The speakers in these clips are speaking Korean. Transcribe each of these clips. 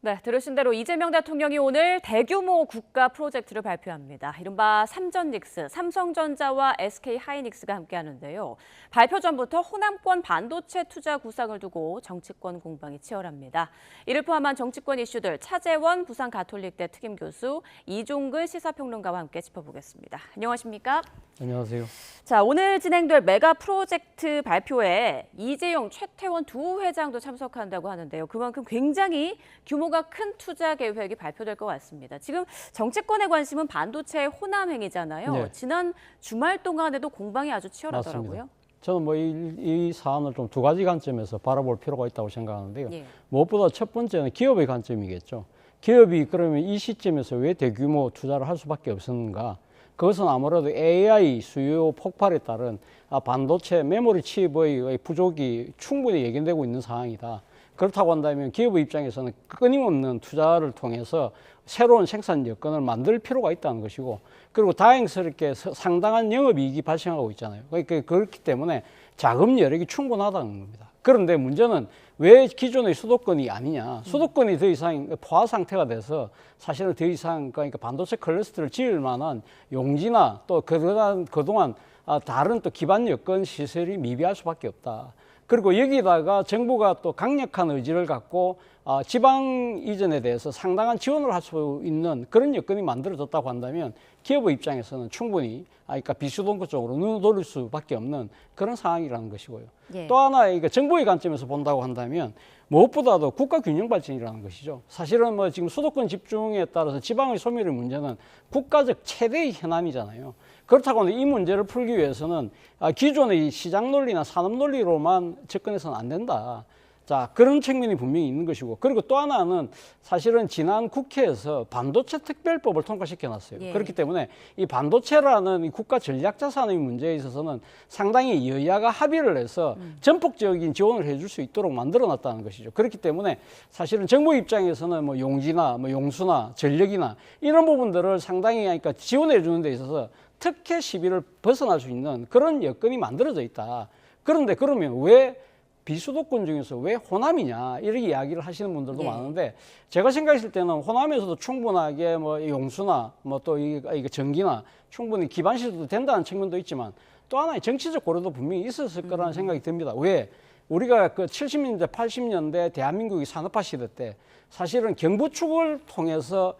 네, 들으신 대로 이재명 대통령이 오늘 대규모 국가 프로젝트를 발표합니다. 이른바 삼전닉스, 삼성전자와 SK하이닉스가 함께하는데요. 발표 전부터 호남권 반도체 투자 구상을 두고 정치권 공방이 치열합니다. 이를 포함한 정치권 이슈들 차재원 부산가톨릭대 특임교수, 이종근 시사평론가와 함께 짚어보겠습니다. 안녕하십니까? 안녕하세요. 자, 오늘 진행될 메가 프로젝트 발표에 이재용, 최태원 두 회장도 참석한다고 하는데요. 그만큼 굉장히 규모가 큰 투자 계획이 발표될 것 같습니다. 지금 정치권의 관심은 반도체 호남 행위잖아요. 네. 지난 주말 동안에도 공방이 아주 치열하더라고요. 맞습니다. 저는 이 사안을 좀 두 가지 관점에서 바라볼 필요가 있다고 생각하는데요. 예. 무엇보다 첫 번째는 기업의 관점이겠죠. 기업이 그러면 이 시점에서 왜 대규모 투자를 할 수밖에 없었는가? 그것은 아무래도 AI 수요 폭발에 따른 반도체 메모리 칩의 부족이 충분히 예견되고 있는 상황이다. 그렇다고 한다면 기업의 입장에서는 끊임없는 투자를 통해서 새로운 생산 여건을 만들 필요가 있다는 것이고, 그리고 다행스럽게 상당한 영업이익이 발생하고 있잖아요. 그러니까 그렇기 때문에 자금 여력이 충분하다는 겁니다. 그런데 문제는 왜 기존의 수도권이 아니냐. 수도권이 더 이상 포화 상태가 돼서 사실은 더 이상 그러니까 반도체 클러스터를 지을 만한 용지나 또 그동안 다른 또 기반 여건 시설이 미비할 수밖에 없다. 그리고 여기다가 정부가 또 강력한 의지를 갖고 지방 이전에 대해서 상당한 지원을 할 수 있는 그런 여건이 만들어졌다고 한다면 기업의 입장에서는 충분히 그러니까 비수도권 쪽으로 눈을 돌릴 수밖에 없는 그런 상황이라는 것이고요. 예. 또 하나 정부의 관점에서 본다고 한다면 무엇보다도 국가 균형 발전이라는 것이죠. 사실은 뭐 지금 수도권 집중에 따라서 지방의 소멸의 문제는 국가적 최대의 현안이잖아요. 그렇다고 하면 이 문제를 풀기 위해서는 기존의 시장 논리나 산업 논리로만 접근해서는 안 된다. 자, 그런 측면이 분명히 있는 것이고, 그리고 또 하나는 사실은 지난 국회에서 반도체 특별법을 통과시켜 놨어요. 예. 그렇기 때문에 이 반도체라는 이 국가 전략 자산의 문제에 있어서는 상당히 여야가 합의를 해서 전폭적인 지원을 해줄 수 있도록 만들어 놨다는 것이죠. 그렇기 때문에 사실은 정부 입장에서는 뭐 용지나 뭐 용수나 전력이나 이런 부분들을 상당히 그러니까 지원해 주는 데 있어서 특혜 시비를 벗어날 수 있는 그런 여건이 만들어져 있다. 그런데 그러면 왜 비수도권 중에서 왜 호남이냐 이렇게 이야기를 하시는 분들도 예. 많은데, 제가 생각했을 때는 호남에서도 충분하게 뭐 용수나 뭐 또 이게 전기나 충분히 기반 시설도 된다는 측면도 있지만 또 하나의 정치적 고려도 분명히 있었을 거라는 생각이 듭니다. 왜? 우리가 그 70년대, 80년대 대한민국이 산업화 시대 때 사실은 경부축을 통해서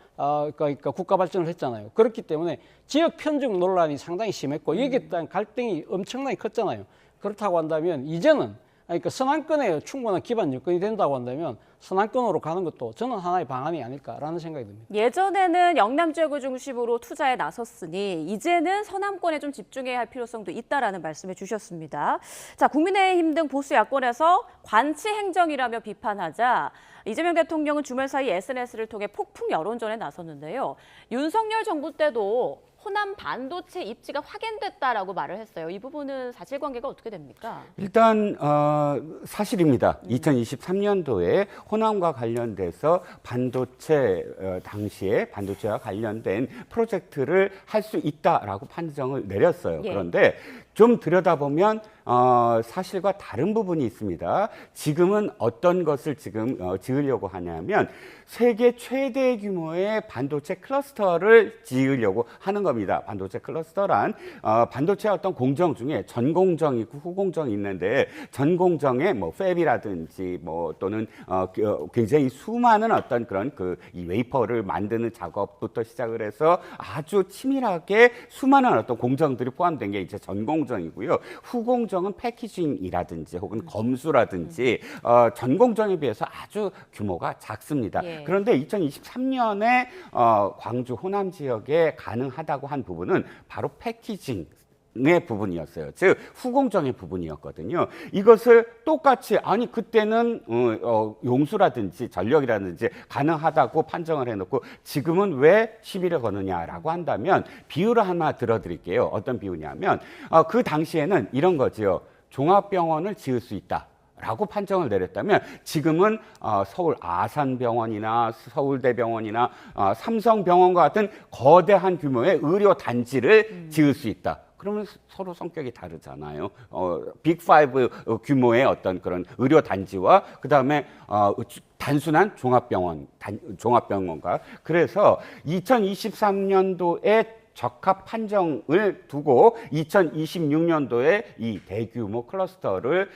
그러니까 국가 발전을 했잖아요. 그렇기 때문에 지역 편중 논란이 상당히 심했고 여기에 따른 갈등이 엄청나게 컸잖아요. 그렇다고 한다면 이제는 그러니까 선안권에 충분한 기반 여건이 된다고 한다면 선안권으로 가는 것도 저는 하나의 방안이 아닐까라는 생각이 듭니다. 예전에는 영남 지역을 중심으로 투자에 나섰으니 이제는 서남권에 좀 집중해야 할 필요성도 있다라는 말씀해 주셨습니다. 자, 국민의힘 등 보수 야권에서 관치 행정이라며 비판하자 이재명 대통령은 주말 사이 SNS를 통해 폭풍 여론전에 나섰는데요. 윤석열 정부 때도 호남 반도체 입지가 확인됐다라고 말을 했어요. 이 부분은 사실관계가 어떻게 됩니까? 일단 사실입니다. 2023년도에 호남과 관련돼서 반도체 당시에 반도체와 관련된 프로젝트를 할 수 있다라고 판정을 내렸어요. 예. 그런데 좀 들여다보면 사실과 다른 부분이 있습니다. 지금은 어떤 것을 지금 지으려고 하냐면 세계 최대 규모의 반도체 클러스터를 지으려고 하는 겁니다. 반도체 클러스터란 반도체 어떤 공정 중에 전공정이 있고 후공정이 있는데, 전공정에 뭐 팹이라든지 뭐 또는 굉장히 수많은 어떤 그런 이 웨이퍼를 만드는 작업부터 시작을 해서 아주 치밀하게 수많은 어떤 공정들이 포함된 게 이제 전공정이고요. 후공정은 패키징이라든지 혹은 검수라든지 전공정에 비해서 아주 규모가 작습니다. 예. 그런데 2023년에 광주 호남 지역에 가능하다고 한 부분은 바로 패키징 의 부분이었어요. 즉 후공정의 부분이었거든요. 이것을 똑같이 아니 그때는 용수라든지 전력이라든지 가능하다고 판정을 해놓고 지금은 왜 시비를 거느냐라고 한다면 비유를 하나 들어드릴게요. 어떤 비유냐면 그 당시에는 이런 거죠. 종합병원을 지을 수 있다 라고 판정을 내렸다면 지금은 서울 아산병원이나 서울대병원이나 삼성병원과 같은 거대한 규모의 의료단지를 지을 수 있다. 그러면 서로 성격이 다르잖아요. 빅5 규모의 어떤 그런 의료 단지와 그다음에 단순한 종합병원과 그래서 2023년도에 적합 판정을 두고 2026년도에 이 대규모 클러스터를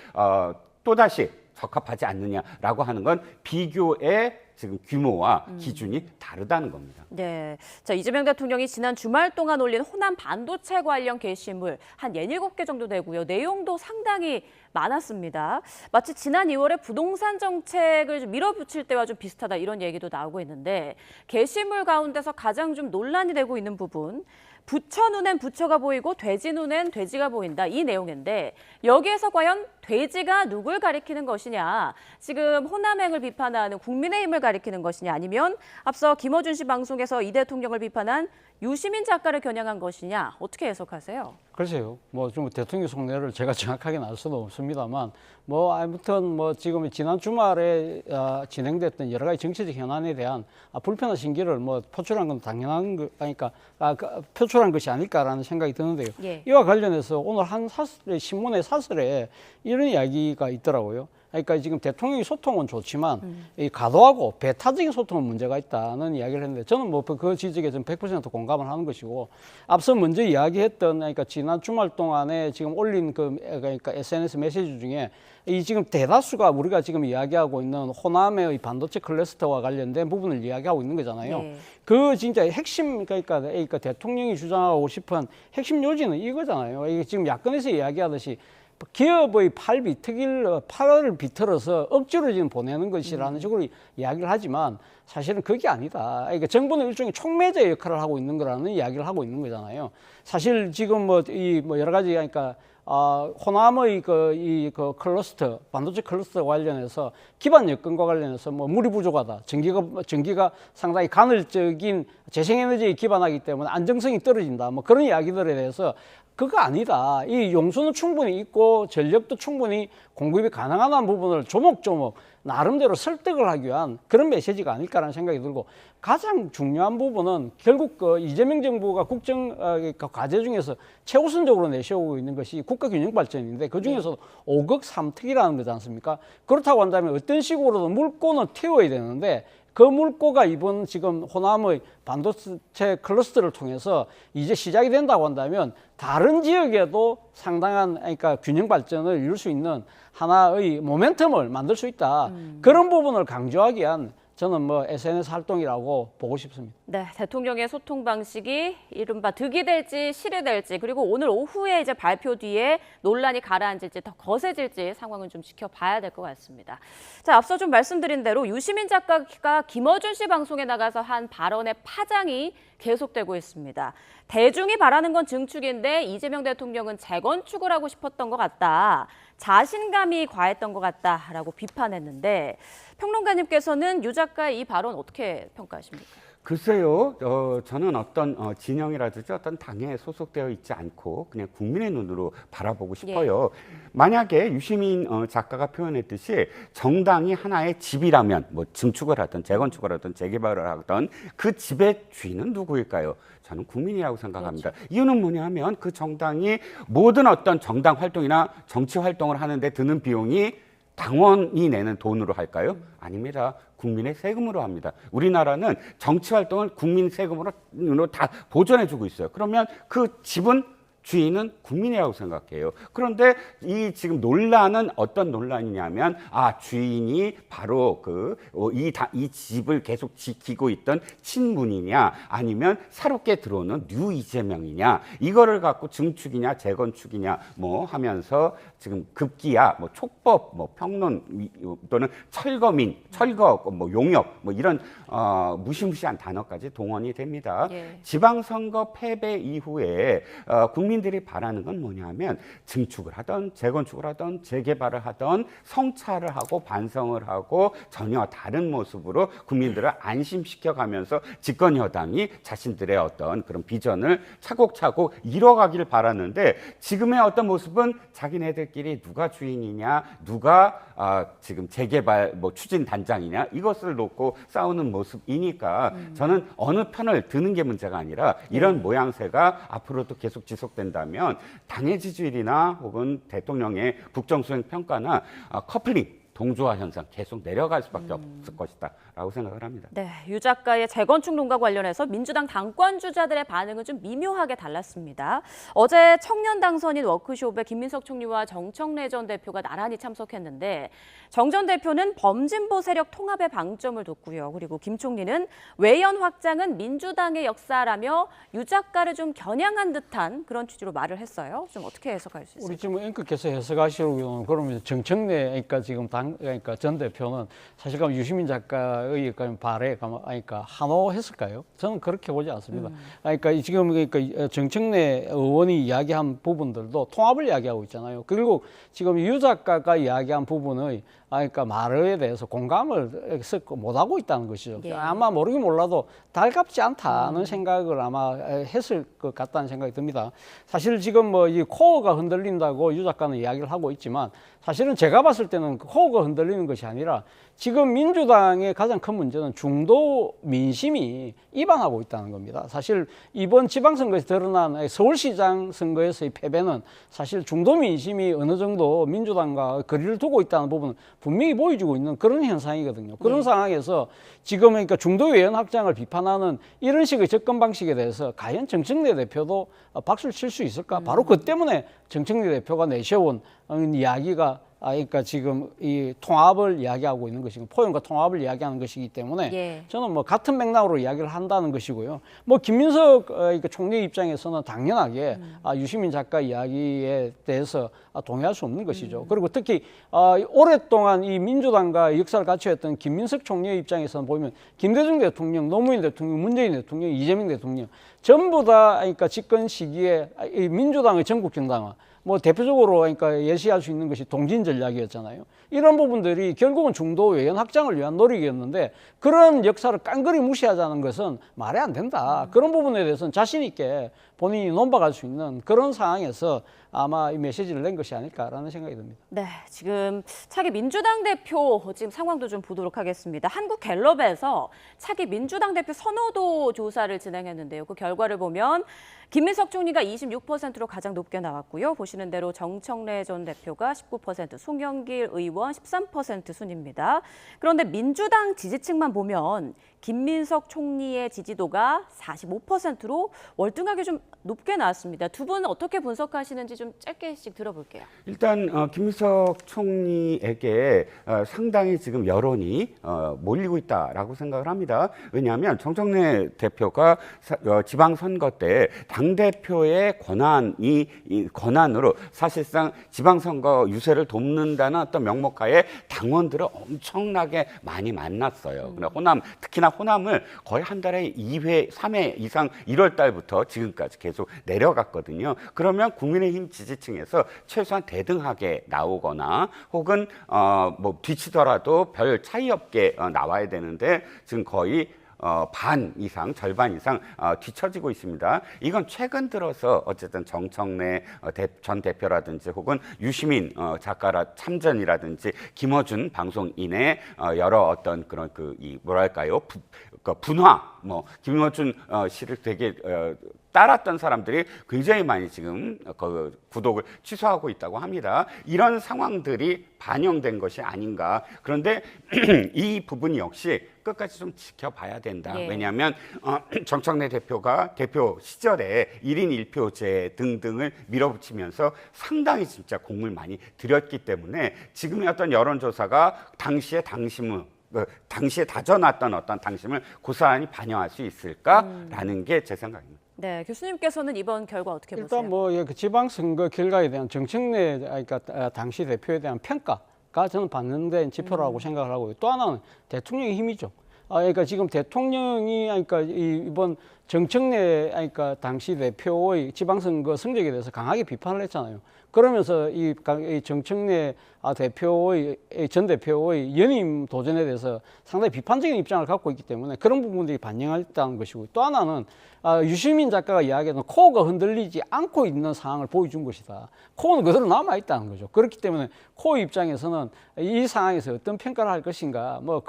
또다시 적합하지 않느냐라고 하는 건 비교의 지금 규모와 기준이 다르다는 겁니다. 네. 자, 이재명 대통령이 지난 주말 동안 올린 호남 반도체 관련 게시물 한 17개 정도 되고요. 내용도 상당히 많았습니다. 마치 지난 2월에 부동산 정책을 좀 밀어붙일 때와 좀 비슷하다 이런 얘기도 나오고 있는데 게시물 가운데서 가장 좀 논란이 되고 있는 부분 부처 눈엔 부처가 보이고 돼지 눈엔 돼지가 보인다 이 내용인데 여기에서 과연 돼지가 누굴 가리키는 것이냐 지금 호남행을 비판하는 국민의힘을 가리키는 것이냐 아니면 앞서 김어준 씨 방송에서 이 대통령을 비판한 유시민 작가를 겨냥한 것이냐 어떻게 해석하세요? 글쎄요. 뭐 좀 대통령 속내를 제가 정확하게 알 수는 없습니다만 뭐 아무튼 뭐 지금 지난 주말에 진행됐던 여러 가지 정치적 현안에 대한 불편한 심기를 뭐 표출한 건 당연한 거 그러니까 표출한 것이 아닐까라는 생각이 드는데요. 예. 이와 관련해서 오늘 한 신문의 사설에 이런 이야기가 있더라고요. 그러니까 지금 대통령이 소통은 좋지만 이 과도하고 배타적인 소통은 문제가 있다는 이야기를 했는데 저는 뭐 그 지적에 좀 100% 공감을 하는 것이고 앞서 먼저 이야기했던 그러니까 지난 주말 동안에 지금 올린 그러니까 SNS 메시지 중에 이 지금 대다수가 우리가 지금 이야기하고 있는 호남의 반도체 클러스터와 관련된 부분을 이야기하고 있는 거잖아요. 네. 그 진짜 핵심 그러니까 대통령이 주장하고 싶은 핵심 요지는 이거잖아요. 이게 지금 야권에서 이야기하듯이 기업의 팔을 비틀어서 억지로 지금 보내는 것이라는 식으로 이야기를 하지만 사실은 그게 아니다. 그러니까 정부는 일종의 촉매제 역할을 하고 있는 거라는 이야기를 하고 있는 거잖아요. 사실 지금 뭐 여러 가지 그러니까 호남의 이 클러스터, 반도체 클러스터 관련해서 기반 여건과 관련해서 뭐 물이 부족하다. 전기가 상당히 간헐적인 재생에너지에 기반하기 때문에 안정성이 떨어진다. 뭐 그런 이야기들에 대해서 그거 아니다. 이 용수는 충분히 있고 전력도 충분히 공급이 가능한 부분을 조목조목 나름대로 설득을 하기 위한 그런 메시지가 아닐까라는 생각이 들고 가장 중요한 부분은 결국 이재명 정부가 국정 과제 중에서 최우선적으로 내세우고 있는 것이 국가균형발전인데 그중에서 5억 3특이라는 거지 않습니까? 그렇다고 한다면 어떤 식으로든 물꼬는 틔워야 되는데 그 물꼬가 이번 지금 호남의 반도체 클러스터를 통해서 이제 시작이 된다고 한다면 다른 지역에도 상당한 그러니까 균형 발전을 이룰 수 있는 하나의 모멘텀을 만들 수 있다. 그런 부분을 강조하기 위한 저는 뭐 SNS 활동이라고 보고 싶습니다. 네, 대통령의 소통 방식이 이른바 득이 될지 실이 될지 그리고 오늘 오후에 이제 발표 뒤에 논란이 가라앉을지 더 거세질지 상황은 좀 지켜봐야 될 것 같습니다. 자, 앞서 좀 말씀드린 대로 유시민 작가가 김어준 씨 방송에 나가서 한 발언의 파장이 계속되고 있습니다. 대중이 바라는 건 증축인데 이재명 대통령은 재건축을 하고 싶었던 것 같다. 자신감이 과했던 것 같다라고 비판했는데 평론가님께서는 유 작가의 이 발언 어떻게 평가하십니까? 글쎄요, 저는 어떤 진영이라든지 어떤 당에 소속되어 있지 않고 그냥 국민의 눈으로 바라보고 싶어요. 만약에 유시민 작가가 표현했듯이 정당이 하나의 집이라면 뭐 증축을 하든 재건축을 하든 재개발을 하든 그 집의 주인은 누구일까요? 저는 국민이라고 생각합니다. 그렇죠. 이유는 뭐냐면 그 정당이 모든 어떤 정당 활동이나 정치 활동을 하는데 드는 비용이 당원이 내는 돈으로 할까요? 아닙니다. 국민의 세금으로 합니다. 우리나라는 정치 활동을 국민 세금으로 다 보존해주고 있어요. 그러면 그 집은 주인은 국민이라고 생각해요. 그런데 이 지금 논란은 어떤 논란이냐면 주인이 바로 이 집을 계속 지키고 있던 친문이냐 아니면 새롭게 들어오는 뉴 이재명이냐 이거를 갖고 증축이냐 재건축이냐 뭐 하면서 지금 급기야 뭐 촉법 뭐 평론 또는 철거민 철거 뭐 용역 뭐 이런 무시무시한 단어까지 동원이 됩니다. 예. 지방선거 패배 이후에 국민들이 바라는 건 뭐냐면 증축을 하던 재건축을 하던 재개발을 하던 성찰을 하고 반성을 하고 전혀 다른 모습으로 국민들을 안심시켜가면서 집권 여당이 자신들의 어떤 그런 비전을 차곡차곡 이뤄가기를 바라는데 지금의 어떤 모습은 자기네들끼리 누가 주인이냐 누가 지금 재개발 뭐 추진 단장이냐 이것을 놓고 싸우는 모습이니까 저는 어느 편을 드는 게 문제가 아니라 이런 모양새가 앞으로도 계속 지속된다. 된다면 당의 지지율이나 혹은 대통령의 국정수행 평가나 커플링 동조화 현상 계속 내려갈 수밖에 없을 것이다라고 생각을 합니다. 네, 유 작가의 재건축론과 관련해서 민주당 당권 주자들의 반응은 좀 미묘하게 달랐습니다. 어제 청년 당선인 워크숍에 김민석 총리와 정청래 전 대표가 나란히 참석했는데 정 전 대표는 범진보 세력 통합에 방점을 뒀고요. 그리고 김 총리는 외연 확장은 민주당의 역사라며 유 작가를 좀 겨냥한 듯한 그런 취지로 말을 했어요. 좀 어떻게 해석할 수 있을까요? 우리 지금 앵커께서 해석하시려고 그러면 정청래 그러니까 지금 그러니까 전 대표는 사실 유시민 작가의 발에 그러니까 한호했을까요? 저는 그렇게 보지 않습니다. 그러니까 지금 그러니까 정청래 의원이 이야기한 부분들도 통합을 이야기하고 있잖아요. 그리고 지금 유 작가가 이야기한 부분의 그러니까 말에 대해서 공감을 못하고 있다는 것이죠. 예. 아마 모르긴 몰라도 달갑지 않다는 생각을 아마 했을 것 같다는 생각이 듭니다. 사실 지금 뭐 이 코어가 흔들린다고 유 작가는 이야기를 하고 있지만 사실은 제가 봤을 때는 코어가 흔들리는 것이 아니라 지금 민주당의 가장 큰 문제는 중도 민심이 이반하고 있다는 겁니다. 사실 이번 지방선거에서 드러난 서울시장 선거에서의 패배는 사실 중도 민심이 어느 정도 민주당과 거리를 두고 있다는 부분은 분명히 보여주고 있는 그런 현상이거든요. 그런 상황에서 지금 그러니까 중도 외연 확장을 비판하는 이런 식의 접근 방식에 대해서 과연 정청래 대표도 박수를 칠 수 있을까? 바로 그 때문에 정청래 대표가 내세운 이야기가 그러니까 지금 이 통합을 이야기하고 있는 것이고 포용과 통합을 이야기하는 것이기 때문에 예. 저는 뭐 같은 맥락으로 이야기를 한다는 것이고요. 뭐 김민석 그러니까 총리 입장에서는 당연하게 유시민 작가 이야기에 대해서 동의할 수 없는 것이죠. 그리고 특히 오랫동안 이 민주당과 역사를 같이 했던 김민석 총리의 입장에서는 보면 김대중 대통령, 노무현 대통령, 문재인 대통령, 이재명 대통령 전부 다 그러니까 집권 시기에 이 민주당의 전국 정당화 뭐 대표적으로 그러니까 예시할 수 있는 것이 동진 전략이었잖아요. 이런 부분들이 결국은 중도 외연 확장을 위한 노력이었는데 그런 역사를 깡그리 무시하자는 것은 말이 안 된다. 그런 부분에 대해서는 자신 있게 본인이 논박할 수 있는 그런 상황에서 아마 이 메시지를 낸 것이 아닐까라는 생각이 듭니다. 네, 지금 차기 민주당 대표 지금 상황도 좀 보도록 하겠습니다. 한국갤럽에서 차기 민주당 대표 선호도 조사를 진행했는데요. 그 결과를 보면 김민석 총리가 26%로 가장 높게 나왔고요. 보시는 대로 정청래 전 대표가 19%, 송영길 의원 13% 순입니다. 그런데 민주당 지지층만 보면 김민석 총리의 지지도가 45%로 월등하게 좀 높게 나왔습니다. 두 분 어떻게 분석하시는지 좀 짧게씩 들어볼게요. 일단 김민석 총리에게 상당히 지금 여론이 몰리고 있다라고 생각을 합니다. 왜냐하면 정청래 대표가 지방선거 때 당대표의 권한으로 사실상 지방선거 유세를 돕는다는 어떤 명목하에 당원들을 엄청나게 많이 만났어요. 호남, 특히나 호남을 거의 한 달에 2회, 3회 이상 1월 달부터 지금까지 계속 내려갔거든요. 그러면 국민의힘 지지층에서 최소한 대등하게 나오거나 혹은 뭐 뒤치더라도 별 차이 없게 나와야 되는데 지금 거의 반 이상, 절반 이상 뒤처지고 있습니다. 이건 최근 들어서 어쨌든 정청래 전 대표라든지 혹은 유시민 작가라 참전이라든지 김어준 방송인의 여러 어떤 그런 뭐랄까요 분화, 뭐 김어준 씨를 되게 따랐던 사람들이 굉장히 많이 지금 구독을 취소하고 있다고 합니다. 이런 상황들이 반영된 것이 아닌가. 그런데 이 부분이 역시 끝까지 좀 지켜봐야 된다. 예. 왜냐하면 정청래 대표가 대표 시절에 1인 1표제 등등을 밀어붙이면서 상당히 진짜 공을 많이 들였기 때문에 지금의 어떤 여론조사가 당시에 다져놨던 어떤 당심을 고스란히 반영할 수 있을까라는 게 제 생각입니다. 네, 교수님께서는 이번 결과 어떻게 보세요? 일단 뭐 그 지방선거 결과에 대한 정청래 그러니까 당시 대표에 대한 평가가 저는 받는 지표라고 생각을 하고요. 또 하나는 대통령의 힘이죠. 그러니까 지금 대통령이 그러니까 이번 정청래 그러니까 당시 대표의 지방선거 성적에 대해서 강하게 비판을 했잖아요. 그러면서 이 정청래 전 대표의 연임 도전에 대해서 상당히 비판적인 입장을 갖고 있기 때문에 그런 부분들이 반영했다는 것이고 또 하나는 유시민 작가가 이야기하는 코어가 흔들리지 않고 있는 상황을 보여준 것이다. 코어는 그대로 남아있다는 거죠. 그렇기 때문에 코어 입장에서는 이 상황에서 어떤 평가를 할 것인가 뭐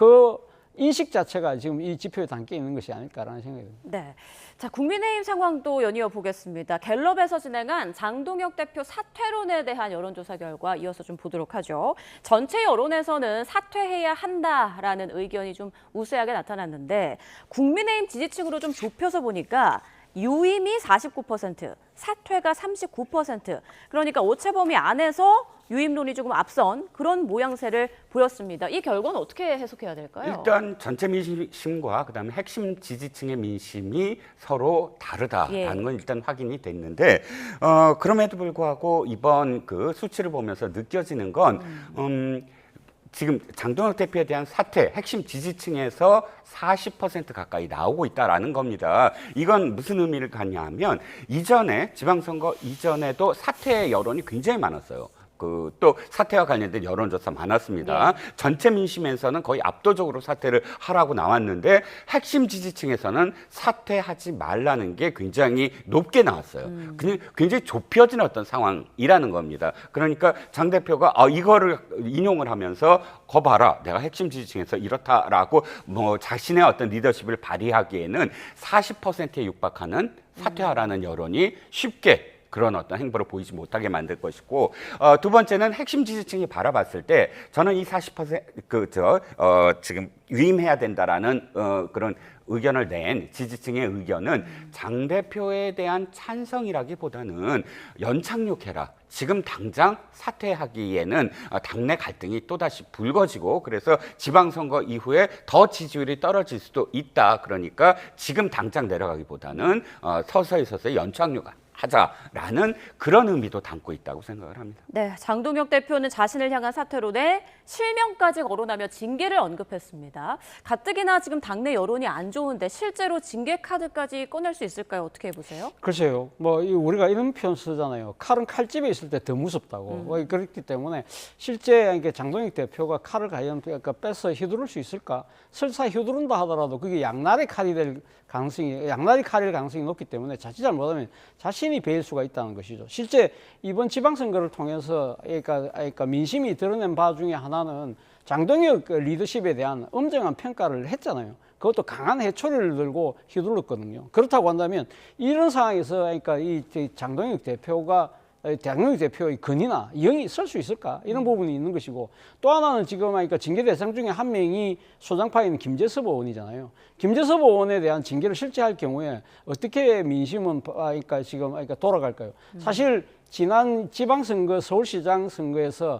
인식 자체가 지금 이 지표에 담겨 있는 것이 아닐까라는 생각이 듭니다. 네. 자, 국민의힘 상황도 연이어 보겠습니다. 갤럽에서 진행한 장동혁 대표 사퇴론에 대한 여론조사 결과 이어서 좀 보도록 하죠. 전체 여론에서는 사퇴해야 한다라는 의견이 좀 우세하게 나타났는데 국민의힘 지지층으로 좀 좁혀서 보니까 유임이 49%, 사퇴가 39%. 그러니까 오차 범위 안에서 유임론이 조금 앞선 그런 모양새를 보였습니다. 이 결과는 어떻게 해석해야 될까요? 일단 전체 민심과 그다음에 핵심 지지층의 민심이 서로 다르다라는 건 일단 확인이 됐는데 그럼에도 불구하고 이번 그 수치를 보면서 느껴지는 건 지금 장동혁 대표에 대한 사퇴, 핵심 지지층에서 40% 가까이 나오고 있다라는 겁니다. 이건 무슨 의미를 갖냐면 이전에 지방선거 이전에도 사퇴 여론이 굉장히 많았어요. 또 사퇴와 관련된 여론조사 많았습니다. 전체 민심에서는 거의 압도적으로 사퇴를 하라고 나왔는데 핵심 지지층에서는 사퇴하지 말라는 게 굉장히 높게 나왔어요. 그냥 굉장히 좁혀진 어떤 상황이라는 겁니다. 그러니까 장 대표가 이거를 인용을 하면서 거 봐라, 내가 핵심 지지층에서 이렇다라고 뭐 자신의 어떤 리더십을 발휘하기에는 40%에 육박하는 사퇴하라는 여론이 쉽게 그런 어떤 행보를 보이지 못하게 만들 것이고, 두 번째는 핵심 지지층이 바라봤을 때 저는 이 40% 지금 위임해야 된다라는 그런 의견을 낸 지지층의 의견은 장 대표에 대한 찬성이라기보다는 연착륙해라. 지금 당장 사퇴하기에는 당내 갈등이 또다시 불거지고 그래서 지방선거 이후에 더 지지율이 떨어질 수도 있다. 그러니까 지금 당장 내려가기보다는 서서히 연착륙 하자라는 그런 의미도 담고 있다고 생각을 합니다. 네, 장동혁 대표는 자신을 향한 사퇴론에 실명까지 거론하며 징계를 언급했습니다. 가뜩이나 지금 당내 여론이 안 좋은데 실제로 징계 카드까지 꺼낼 수 있을까요? 어떻게 보세요? 글쎄요. 뭐 우리가 이런 표현 쓰잖아요. 칼은 칼집에 있을 때 더 무섭다고. 그렇기 때문에 실제 이게 장동혁 대표가 칼을 과연 빼서 휘두를 수 있을까? 설사 휘두른다 하더라도 그게 양날의 칼이 될 가능성이 양날의 칼일 가능성이 높기 때문에 자칫 잘못하면 자신이 배일 수가 있다는 것이죠. 실제 이번 지방선거를 통해서 그러니까 민심이 드러낸 바 중에 하나는 장동혁 리더십에 대한 엄정한 평가를 했잖아요. 그것도 강한 해초리를 들고 휘둘렀거든요. 그렇다고 한다면 이런 상황에서 그러니까 이 장동혁 대표의 근이나 영이 설 수 있을까? 이런 부분이 있는 것이고, 또 하나는 지금 그러니까 징계 대상 중에 한 명이 소장파인 김재섭 의원이잖아요. 김재섭 의원에 대한 징계를 실제 할 경우에 어떻게 민심은 그러니까 돌아갈까요? 사실 지난 지방선거, 서울시장 선거에서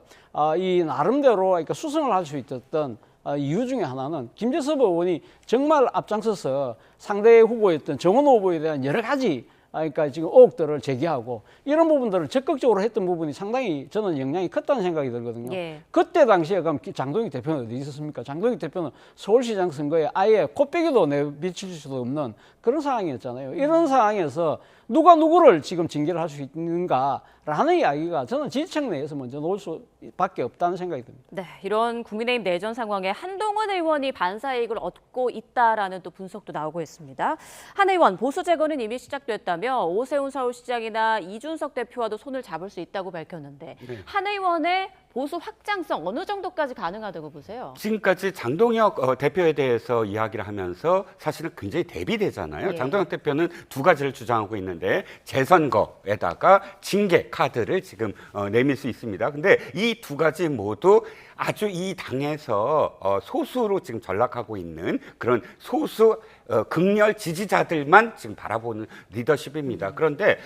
이 나름대로 그러니까 수성을 할 수 있었던 이유 중에 하나는 김재섭 의원이 정말 앞장서서 상대 후보였던 정원호 후보에 대한 여러 가지 그러니까 지금 의혹들을 제기하고 이런 부분들을 적극적으로 했던 부분이 상당히 저는 영향이 컸다는 생각이 들거든요. 예. 그때 당시에 그럼 장동혁 대표는 어디 있었습니까? 장동혁 대표는 서울시장 선거에 아예 코빼기도 내비칠 수도 없는 그런 상황이었잖아요. 이런 상황에서 누가 누구를 지금 징계를 할 수 있는가라는 이야기가 저는 지지층 내에서 먼저 나올 수밖에 없다는 생각이 듭니다. 네, 이런 국민의힘 내전 상황에 한동훈 의원이 반사이익을 얻고 있다라는 또 분석도 나오고 있습니다. 한 의원, 보수 재건은 이미 시작됐다며 오세훈 서울시장이나 이준석 대표와도 손을 잡을 수 있다고 밝혔는데 한 의원의 보수 확장성 어느 정도까지 가능하다고 보세요? 지금까지 장동혁 대표에 대해서 이야기를 하면서 사실은 굉장히 대비되잖아요. 장동혁 대표는 두 가지를 주장하고 있는데 재선거에다가 징계 카드를 지금 내밀 수 있습니다. 근데 이 두 가지 모두 아주 이 당에서 소수로 지금 전락하고 있는 그런 소수 극렬 지지자들만 지금 바라보는 리더십입니다. 그런데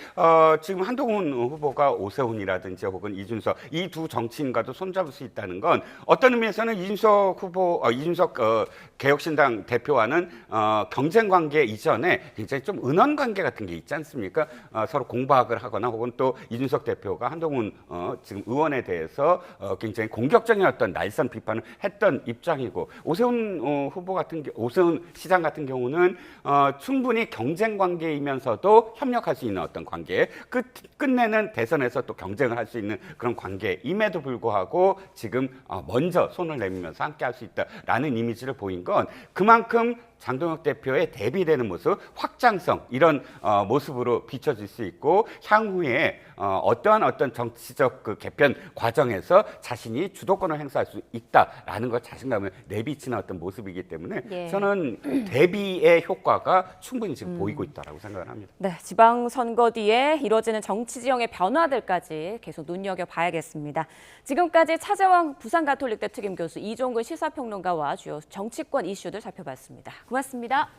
지금 한동훈 후보가 오세훈이라든지 혹은 이준석 이 두 정치인과도 손잡을 수 있다는 건 어떤 의미에서는 이준석 개혁신당 대표와는 경쟁 관계 이전에 굉장히 좀 은원 관계 같은 게 있지 않습니까? 서로 공박을 하거나 혹은 또 이준석 대표가 한동훈 지금 의원에 대해서 굉장히 공격적인 어떤 날선 비판을 했던 입장이고 오세훈 오세훈 시장 같은 경우는 충분히 경쟁 관계이면서도 협력할 수 있는 어떤 관계, 끝내는 대선에서 또 경쟁을 할 수 있는 그런 관계임에도 불구하고 지금 먼저 손을 내밀면서 함께 할 수 있다라는 이미지를 보인 건 그만큼 장동혁 대표의 대비되는 모습, 확장성 이런 모습으로 비춰질 수 있고 향후에 어떤 정치적 그 개편 과정에서 자신이 주도권을 행사할 수 있다라는 것 자신감을 내비치는 어떤 모습이기 때문에 예. 저는 대비의 효과가 충분히 지금 보이고 있다라고 생각을 합니다. 네, 지방선거 뒤에 이뤄지는 정치 지형의 변화들까지 계속 눈여겨봐야겠습니다. 지금까지 차재왕 부산가톨릭대 특임교수 이종근 시사평론가와 주요 정치권 이슈들 살펴봤습니다. 고맙습니다.